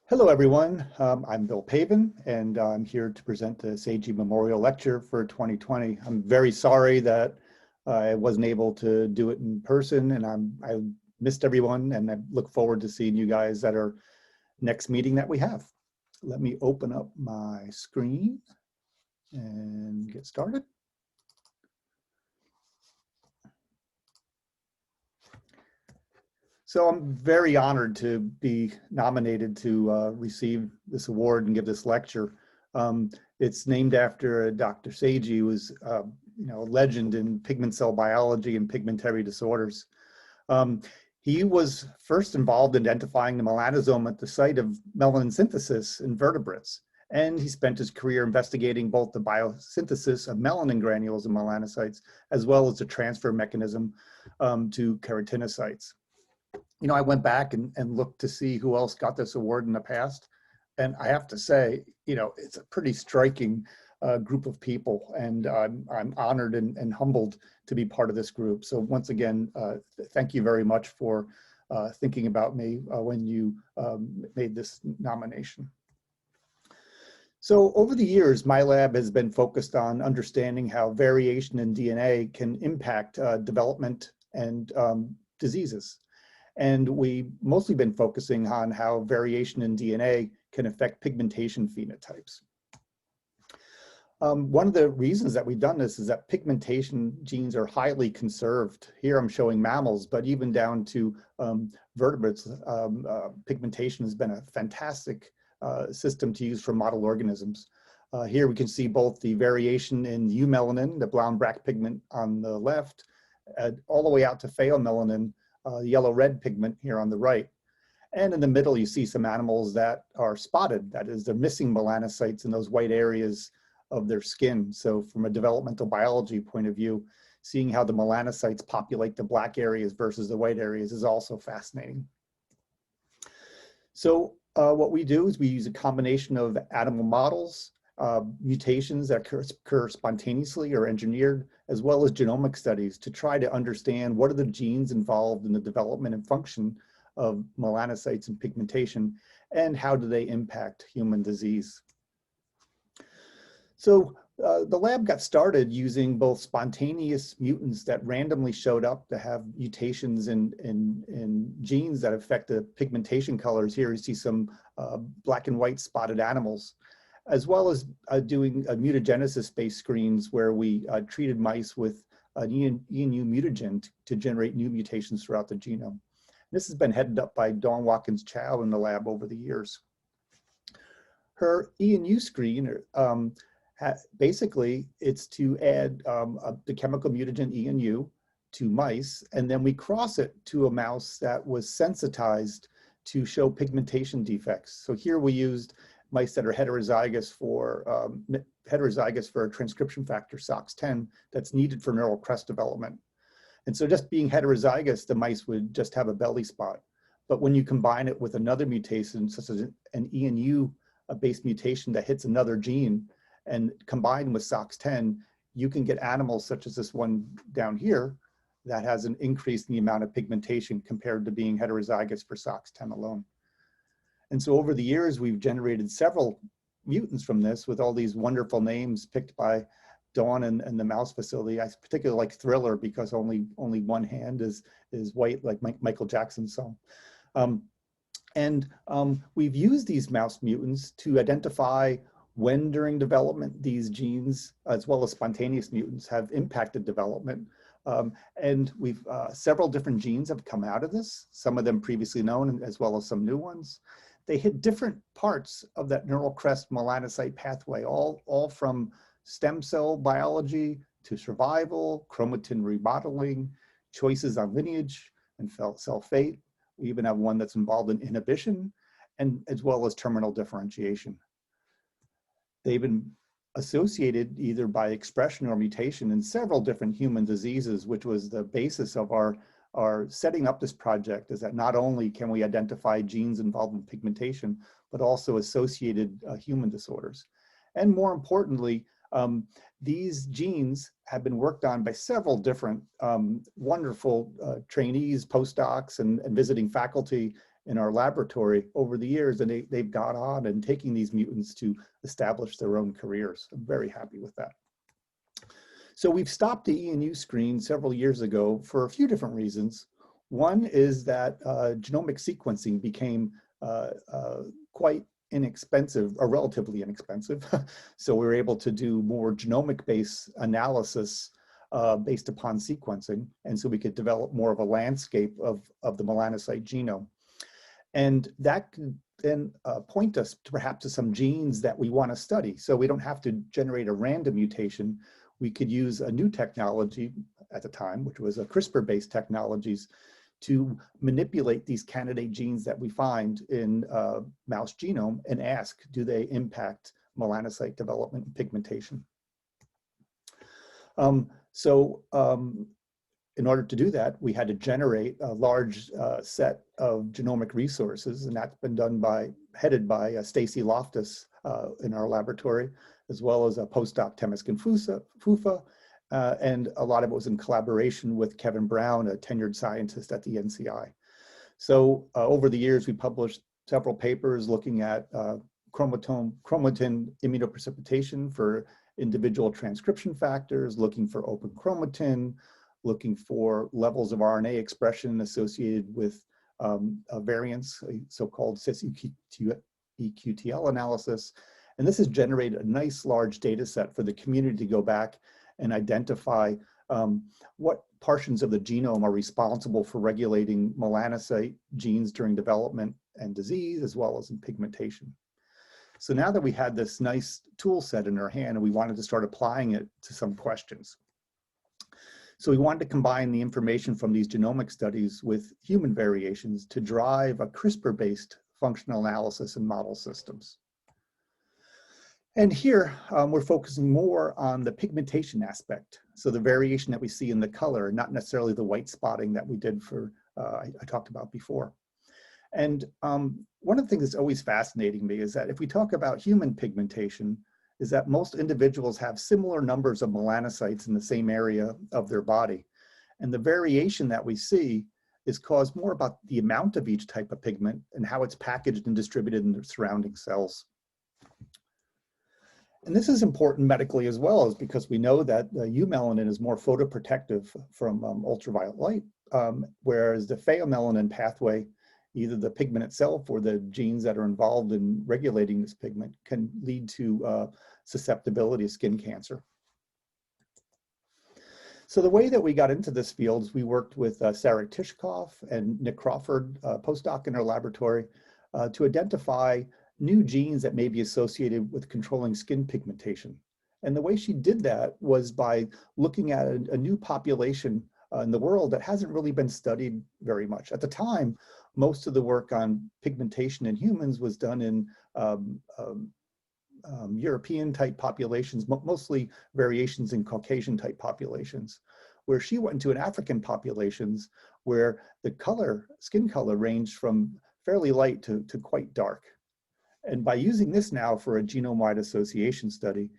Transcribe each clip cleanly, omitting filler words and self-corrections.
Hello, everyone. I'm Bill Pavan, and I'm here to present the Seiji Memorial Lecture for 2020. I'm very sorry that I wasn't able to do it in person, and I missed everyone, and I look forward to seeing you guys at our next meeting that we have. Let me open up my screen and get started. So I'm very honored to be nominated to receive this award and give this lecture. It's named after Dr. Seiji, who was a legend in pigment cell biology and pigmentary disorders. He was first involved in identifying the melanosome at the site of melanin synthesis in vertebrates. And he spent his career investigating both the biosynthesis of melanin granules and melanocytes, as well as the transfer mechanism to keratinocytes. I went back and looked to see who else got this award in the past. And I have to say, it's a pretty striking group of people. And I'm honored and humbled to be part of this group. So once again, thank you very much for thinking about me when you made this nomination. So over the years, my lab has been focused on understanding how variation in DNA can impact development and diseases. And we've mostly been focusing on how variation in DNA can affect pigmentation phenotypes. One of the reasons that we've done this is that pigmentation genes are highly conserved. Here I'm showing mammals, but even down to vertebrates, pigmentation has been a fantastic system to use for model organisms. Here we can see both the variation in eumelanin, the brown-black pigment on the left, all the way out to pheomelanin, yellow-red pigment here on the right. And in the middle, you see some animals that are spotted. That is, they're missing melanocytes in those white areas of their skin. So from a developmental biology point of view, seeing how the melanocytes populate the black areas versus the white areas is also fascinating. So what we do is we use a combination of animal models, mutations that occur spontaneously or engineered, as well as genomic studies to try to understand what are the genes involved in the development and function of melanocytes and pigmentation, and how do they impact human disease. So the lab got started using both spontaneous mutants that randomly showed up to have mutations in genes that affect the pigmentation colors. Here you see some black and white spotted animals, as well as doing mutagenesis-based screens where we treated mice with an ENU mutagen to generate new mutations throughout the genome. This has been headed up by Dawn Watkins-Chow in the lab over the years. Her ENU screen, basically, it's to add the chemical mutagen ENU to mice, and then we cross it to a mouse that was sensitized to show pigmentation defects. So here we used mice that are heterozygous for a transcription factor, SOX10, that's needed for neural crest development. And so just being heterozygous, the mice would just have a belly spot. But when you combine it with another mutation, such as an ENU-based mutation that hits another gene, and combined with SOX10, you can get animals such as this one down here that has an increase in the amount of pigmentation compared to being heterozygous for SOX10 alone. And so over the years, we've generated several mutants from this with all these wonderful names picked by Dawn and the mouse facility. I particularly like Thriller because only one hand is white, like Michael Jackson's song. We've used these mouse mutants to identify when during development these genes, as well as spontaneous mutants, have impacted development. And we've several different genes have come out of this, some of them previously known, as well as some new ones. They hit different parts of that neural crest melanocyte pathway, all from stem cell biology to survival, chromatin remodeling, choices on lineage and cell fate. We even have one that's involved in inhibition, and as well as terminal differentiation. They've been associated either by expression or mutation in several different human diseases, which was the basis of our setting up this project, is that not only can we identify genes involved in pigmentation, but also associated human disorders. And more importantly, these genes have been worked on by several different wonderful trainees, postdocs, and visiting faculty in our laboratory over the years, and they've gone on and taking these mutants to establish their own careers. I'm very happy with that. So we've stopped the E&U screen several years ago for a few different reasons. One is that genomic sequencing became quite inexpensive, or relatively inexpensive. So we were able to do more genomic-based analysis based upon sequencing. And so we could develop more of a landscape of the melanocyte genome. And that could then point us to perhaps to some genes that we want to study. So we don't have to generate a random mutation. We could use a new technology at the time, which was a CRISPR-based technologies, to manipulate these candidate genes that we find in mouse genome and ask, do they impact melanocyte development and pigmentation? In order to do that, we had to generate a large set of genomic resources, and that's been done headed by Stacy Loftus in our laboratory, as well as a postdoc Temesgen Fufa, and a lot of it was in collaboration with Kevin Brown, a tenured scientist at the NCI. So over the years, we published several papers looking at chromatin immunoprecipitation for individual transcription factors, looking for open chromatin, looking for levels of RNA expression associated with variants, so-called cis-EQTL analysis. And this has generated a nice large data set for the community to go back and identify what portions of the genome are responsible for regulating melanocyte genes during development and disease, as well as in pigmentation. So now that we had this nice tool set in our hand, and we wanted to start applying it to some questions. So we wanted to combine the information from these genomic studies with human variations to drive a CRISPR-based functional analysis in model systems. And here, we're focusing more on the pigmentation aspect. So the variation that we see in the color, not necessarily the white spotting that we did for, I talked about before. And one of the things that's always fascinating me is that if we talk about human pigmentation, is that most individuals have similar numbers of melanocytes in the same area of their body. And the variation that we see is caused more about the amount of each type of pigment and how it's packaged and distributed in the surrounding cells. And this is important medically as well, as because we know that the eumelanin is more photoprotective from ultraviolet light, whereas the pheomelanin pathway, either the pigment itself or the genes that are involved in regulating this pigment, can lead to susceptibility to skin cancer. So the way that we got into this field is we worked with Sarah Tishkoff and Nick Crawford, postdoc in our laboratory, to identify new genes that may be associated with controlling skin pigmentation. And the way she did that was by looking at a new population in the world that hasn't really been studied very much. At the time, most of the work on pigmentation in humans was done in European type populations, mostly variations in Caucasian type populations, where she went into an African populations where the color, skin color ranged from fairly light to quite dark. And by using this now for a genome-wide association study,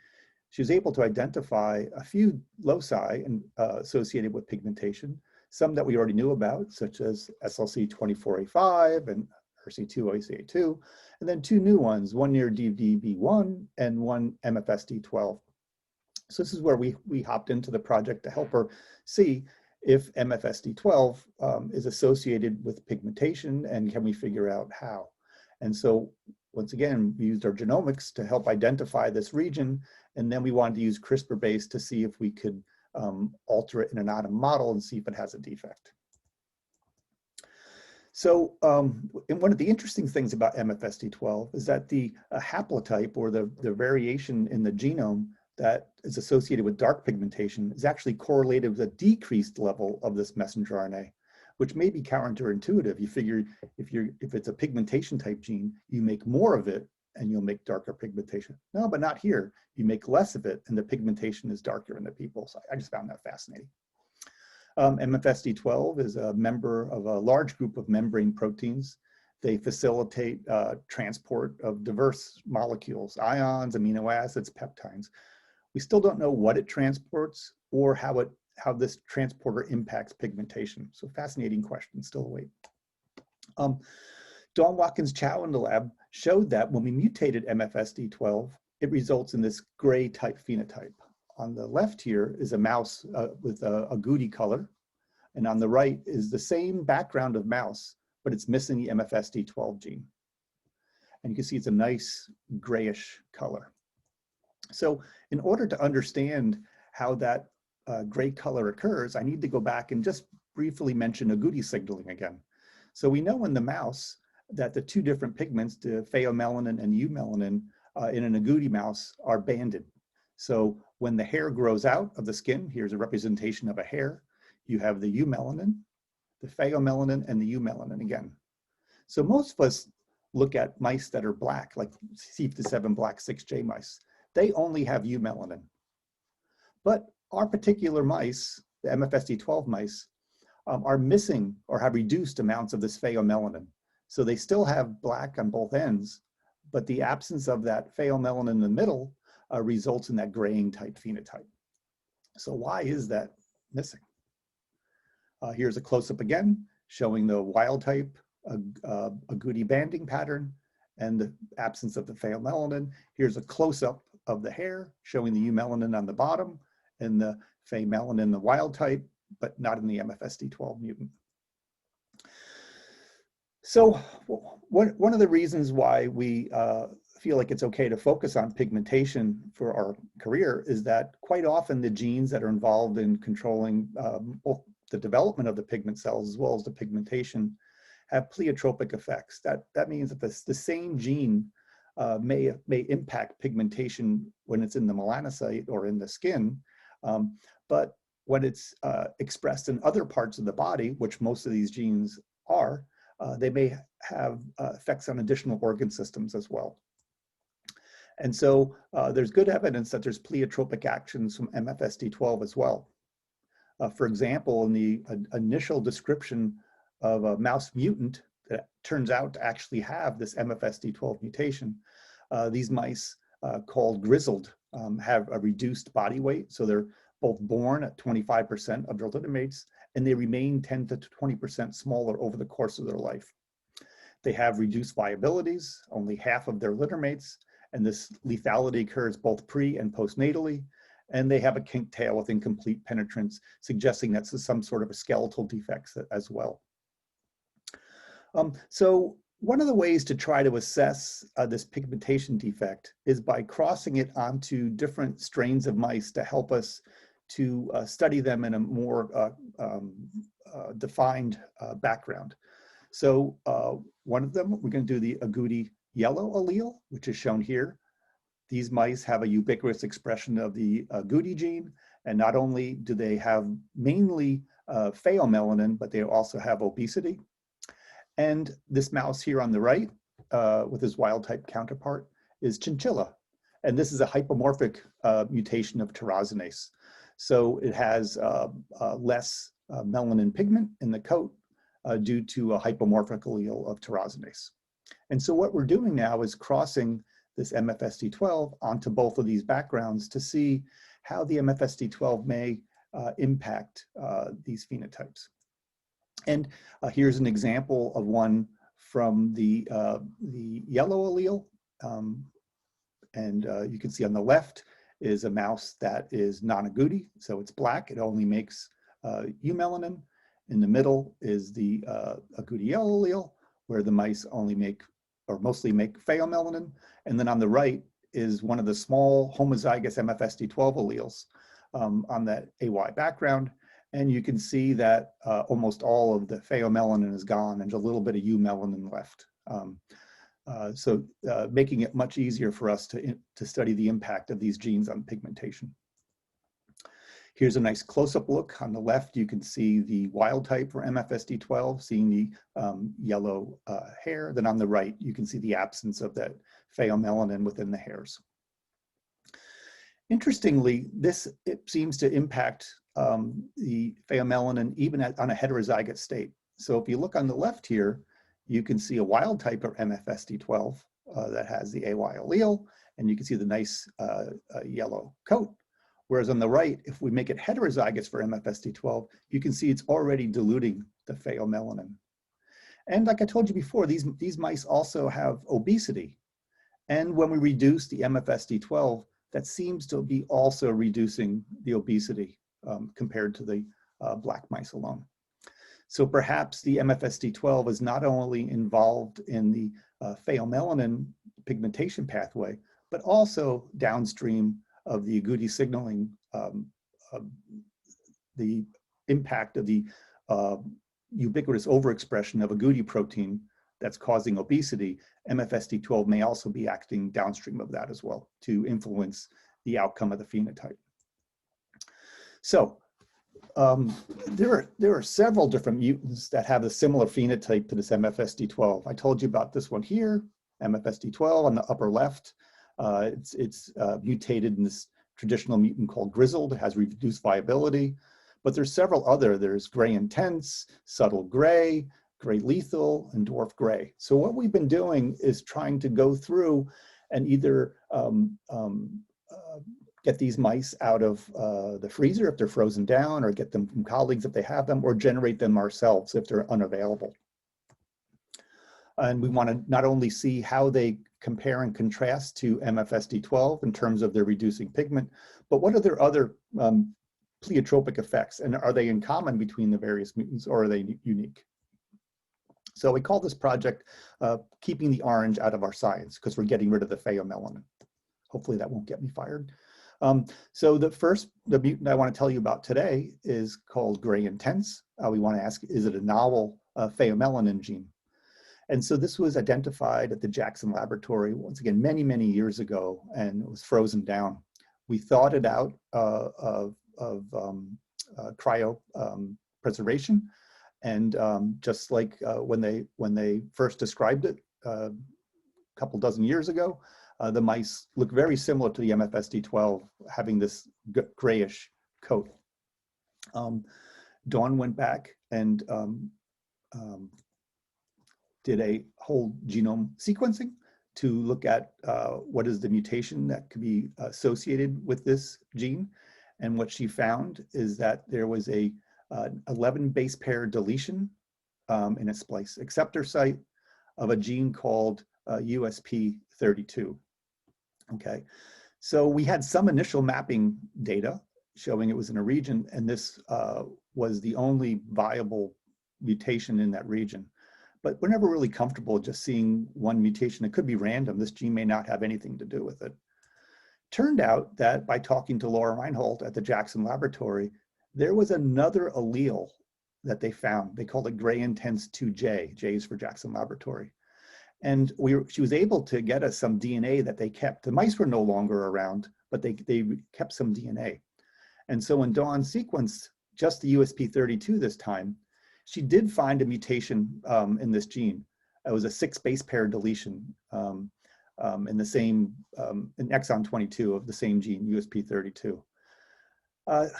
she was able to identify a few loci associated with pigmentation, some that we already knew about, such as SLC24A5 and RC2OACA2, and then two new ones, one near DDB1 and one MFSD12. So this is where we hopped into the project to help her see if MFSD12 is associated with pigmentation, and can we figure out how. And so once again, we used our genomics to help identify this region, and then we wanted to use CRISPR-based to see if we could alter it in an atom model and see if it has a defect. So one of the interesting things about MFSD12 is that the haplotype, or the variation in the genome that is associated with dark pigmentation, is actually correlated with a decreased level of this messenger RNA, which may be counterintuitive. You figure if it's a pigmentation type gene, you make more of it and you'll make darker pigmentation. No, but not here. You make less of it and the pigmentation is darker in the people. So I just found that fascinating. MFSD12 is a member of a large group of membrane proteins. They facilitate transport of diverse molecules, ions, amino acids, peptides. We still don't know what it transports or how this transporter impacts pigmentation. So fascinating question, still await. Dawn Watkins-Chow in the lab showed that when we mutated MFSD12, it results in this gray type phenotype. On the left here is a mouse with a Agouti color, and on the right is the same background of mouse, but it's missing the MFSD12 gene. And you can see it's a nice grayish color. So in order to understand how that gray color occurs, I need to go back and just briefly mention Agouti signaling again. So we know in the mouse that the two different pigments, the pheomelanin and eumelanin, in an Agouti mouse are banded. So when the hair grows out of the skin, here's a representation of a hair, you have the eumelanin, the pheomelanin, and the eumelanin again. So most of us look at mice that are black, like C57 black 6J mice. They only have eumelanin. But our particular mice, the MFSD12 mice, are missing or have reduced amounts of this pheomelanin. So they still have black on both ends, but the absence of that pheomelanin in the middle results in that graying type phenotype. So why is that missing? Here's a close-up again, showing the wild type Agouti banding pattern and the absence of the pheomelanin. Here's a close-up of the hair, showing the eumelanin on the bottom and the pheomelanin in the wild type, but not in the MFSD12 mutant. So one of the reasons why we feel like it's okay to focus on pigmentation for our career is that quite often the genes that are involved in controlling both the development of the pigment cells as well as the pigmentation have pleiotropic effects. That means that the same gene may impact pigmentation when it's in the melanocyte or in the skin, but when it's expressed in other parts of the body, which most of these genes are, they may have effects on additional organ systems as well. And so there's good evidence that there's pleiotropic actions from MFSD12 as well. For example, in the initial description of a mouse mutant that turns out to actually have this MFSD12 mutation, these mice called grizzled have a reduced body weight. So they're both born at 25% of their littermates, and they remain 10 to 20% smaller over the course of their life. They have reduced viabilities, only half of their littermates, and this lethality occurs both pre and postnatally, and they have a kinked tail with incomplete penetrance, suggesting that's some sort of a skeletal defect as well. So one of the ways to try to assess this pigmentation defect is by crossing it onto different strains of mice to help us to study them in a more defined background. So one of them, we're going to do the Agouti yellow allele, which is shown here. These mice have a ubiquitous expression of the Agouti gene, and not only do they have mainly pheomelanin, but they also have obesity. And this mouse here on the right, with his wild type counterpart, is chinchilla. And this is a hypomorphic mutation of tyrosinase. So it has less melanin pigment in the coat due to a hypomorphic allele of tyrosinase. And so what we're doing now is crossing this MFSD12 onto both of these backgrounds to see how the MFSD12 may impact these phenotypes. And here's an example of one from the yellow allele. And you can see on the left is a mouse that is non-Agouti, so it's black. It only makes eumelanin. In the middle is the Agouti yellow allele, where the mice only make, or mostly make pheomelanin. And then on the right is one of the small homozygous MFSD12 alleles on that AY background. And you can see that almost all of the pheomelanin is gone and a little bit of eumelanin left. So making it much easier for us to study the impact of these genes on pigmentation. Here's a nice close-up look. On the left, you can see the wild type for MFSD12, seeing the yellow hair. Then on the right, you can see the absence of that pheomelanin within the hairs. Interestingly, it seems to impact the pheomelanin even on a heterozygote state. So if you look on the left here, you can see a wild type of MFSD12 that has the AY allele, and you can see the nice yellow coat. Whereas on the right, if we make it heterozygous for MFSD12, you can see it's already diluting the pheomelanin. And like I told you before, these mice also have obesity. And when we reduce the MFSD12, that seems to be also reducing the obesity compared to the black mice alone. So perhaps the MFSD12 is not only involved in the pheomelanin pigmentation pathway, but also downstream of the Agouti signaling, the impact of the ubiquitous overexpression of Agouti protein that's causing obesity. MFSD12 may also be acting downstream of that as well to influence the outcome of the phenotype. So there are several different mutants that have a similar phenotype to this MFSD12. I told you about this one here, MFSD12 on the upper left. It's mutated in this traditional mutant called grizzled. It has reduced viability, but there's several other. There's gray intense, subtle gray, gray lethal, and dwarf gray. So what we've been doing is trying to go through and either get these mice out of the freezer if they're frozen down, or get them from colleagues if they have them, or generate them ourselves if they're unavailable. And we want to not only see how they compare and contrast to MFSD12 in terms of their reducing pigment, but what are their other pleiotropic effects, and are they in common between the various mutants, or are they unique? So we call this project keeping the orange out of our science, because we're getting rid of the pheomelanin. Hopefully that won't get me fired. So the mutant I want to tell you about today is called gray intense. We want to ask, is it a novel pheomelanin gene? And so this was identified at the Jackson laboratory, once again, many, many years ago, and it was frozen down. We thawed it out of cryo preservation. And just like when they first described it a couple dozen years ago, the mice look very similar to the MFSD12, having this grayish coat. Dawn went back and did a whole genome sequencing to look at what is the mutation that could be associated with this gene. And what she found is that there was a 11 base pair deletion in a splice acceptor site of a gene called USP32. Okay, so we had some initial mapping data showing it was in a region, and this was the only viable mutation in that region. But we're never really comfortable just seeing one mutation. It could be random. This gene may not have anything to do with it. Turned out that by talking to Laura Reinhold at the Jackson laboratory, there was another allele that they found. They called it gray intense 2J. J is for Jackson laboratory. And she was able to get us some DNA that they kept. The mice were no longer around, but they kept some DNA. And so when Dawn sequenced just the USP32 this time, she did find a mutation in this gene. It was a 6 base pair deletion in the same, in exon 22 of the same gene, USP32.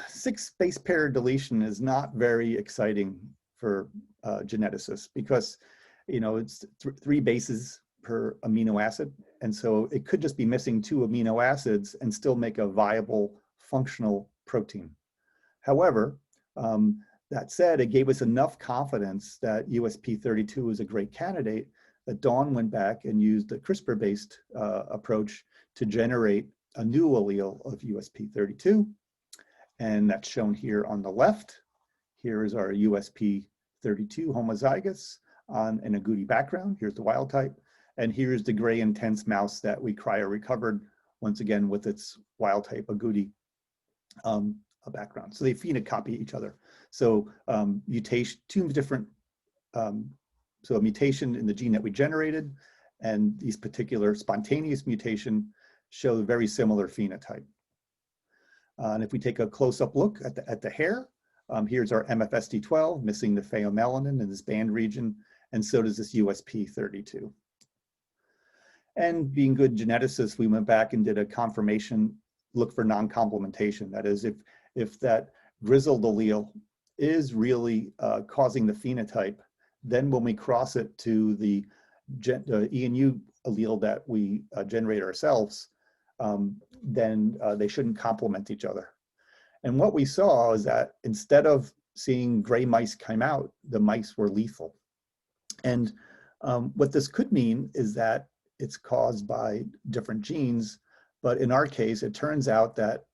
6 base pair deletion is not very exciting for geneticists, because it's 3 bases per amino acid. And so it could just be missing 2 amino acids and still make a viable functional protein. However, that said, it gave us enough confidence that USP32 is a great candidate that Dawn went back and used a CRISPR-based approach to generate a new allele of USP32. And that's shown here on the left. Here is our USP32 homozygous on an Agouti background. Here's the wild type. And here's the gray intense mouse that we cryo-recovered, once again with its wild type Agouti background. So they phenocopy each other. So mutation, 2 different, so a mutation in the gene that we generated, and these particular spontaneous mutation show very similar phenotype. And if we take a close-up look at the hair, here's our MFSD12 missing the pheomelanin in this band region, and so does this USP32. And being good geneticists, we went back and did a confirmation look for non-complementation. That is, if that grizzled allele is really causing the phenotype, then when we cross it to the ENU allele that we generate ourselves, then they shouldn't complement each other. And what we saw is that instead of seeing gray mice come out, the mice were lethal. And what this could mean is that it's caused by different genes, but in our case, it turns out that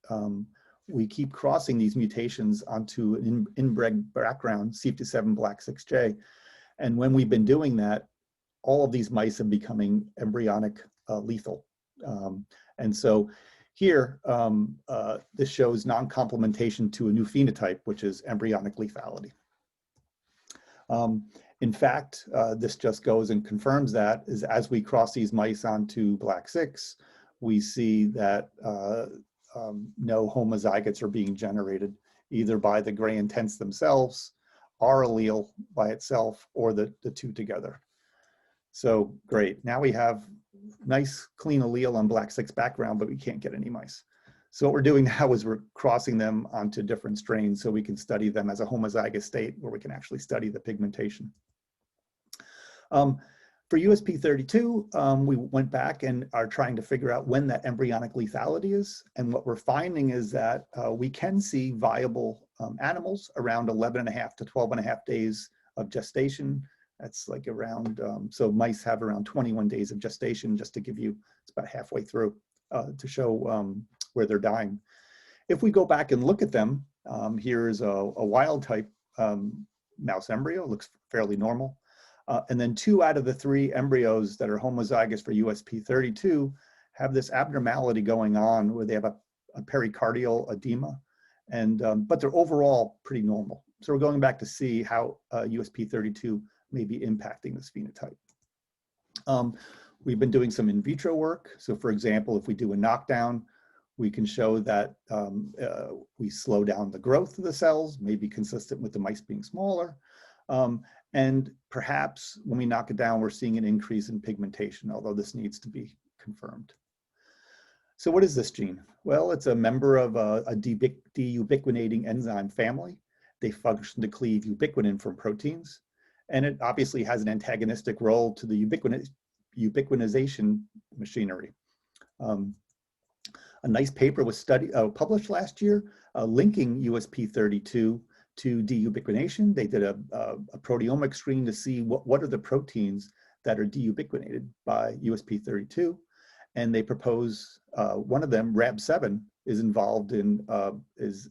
we keep crossing these mutations onto an inbred background, C57 black 6J. And when we've been doing that, all of these mice are becoming embryonic lethal. And so here, this shows non-complementation to a new phenotype, which is embryonic lethality. In fact, this just goes and confirms that is as we cross these mice onto black 6, we see that no homozygotes are being generated, either by the gray intents themselves, our allele by itself, or the two together. So great, now we have nice clean allele on black 6 background, but we can't get any mice. So what we're doing now is we're crossing them onto different strains so we can study them as a homozygous state where we can actually study the pigmentation. For USP32, we went back and are trying to figure out when that embryonic lethality is. And what we're finding is that we can see viable animals around 11.5 to 12.5 days of gestation. That's like around, so mice have around 21 days of gestation, just to give you, it's about halfway through to show where they're dying. If we go back and look at them, here's a wild type mouse embryo, looks fairly normal. And then 2 out of the 3 embryos that are homozygous for USP32 have this abnormality going on where they have a pericardial edema, and but they're overall pretty normal. So we're going back to see how USP32 may be impacting this phenotype. We've been doing some in vitro work. So for example, if we do a knockdown, we can show that we slow down the growth of the cells, maybe consistent with the mice being smaller. And perhaps when we knock it down, we're seeing an increase in pigmentation, although this needs to be confirmed. So what is this gene? Well, it's a member of a deubiquitinating enzyme family. They function to cleave ubiquitin from proteins. And it obviously has an antagonistic role to the ubiquitination machinery. A nice paper was published last year linking USP32 to deubiquitination. They did a proteomic screen to see what are the proteins that are deubiquitinated by USP32. And they propose one of them, RAB7, is involved in, is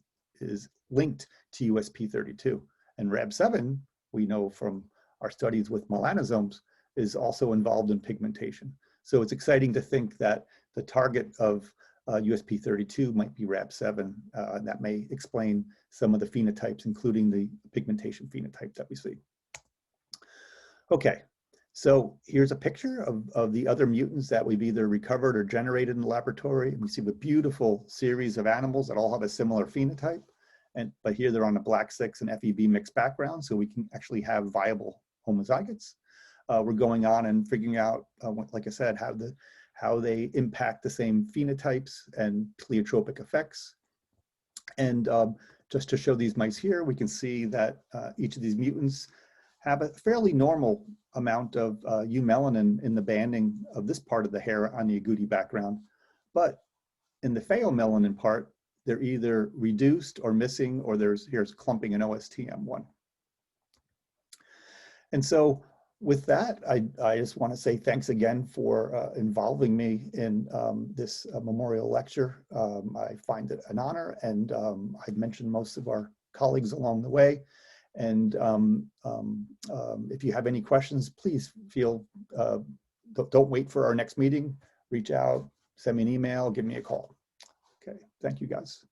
linked to USP32. And RAB7, we know from our studies with melanosomes, is also involved in pigmentation. So it's exciting to think that the target of USP32 might be RAB7. That may explain some of the phenotypes, including the pigmentation phenotype that we see. Okay, so here's a picture of the other mutants that we've either recovered or generated in the laboratory. We see a beautiful series of animals that all have a similar phenotype, but here they're on a black 6 and FEB mixed background, so we can actually have viable homozygotes. We're going on and figuring out, like I said, how they impact the same phenotypes and pleiotropic effects. And just to show these mice here, we can see that each of these mutants have a fairly normal amount of eumelanin in the banding of this part of the hair on the agouti background. But in the pheomelanin part, they're either reduced or missing, or here's clumping in OSTM1. And so with that, I just want to say thanks again for involving me in this memorial lecture. I find it an honor, and I've mentioned most of our colleagues along the way. And if you have any questions, please don't wait for our next meeting. Reach out, send me an email, give me a call. Okay, thank you guys.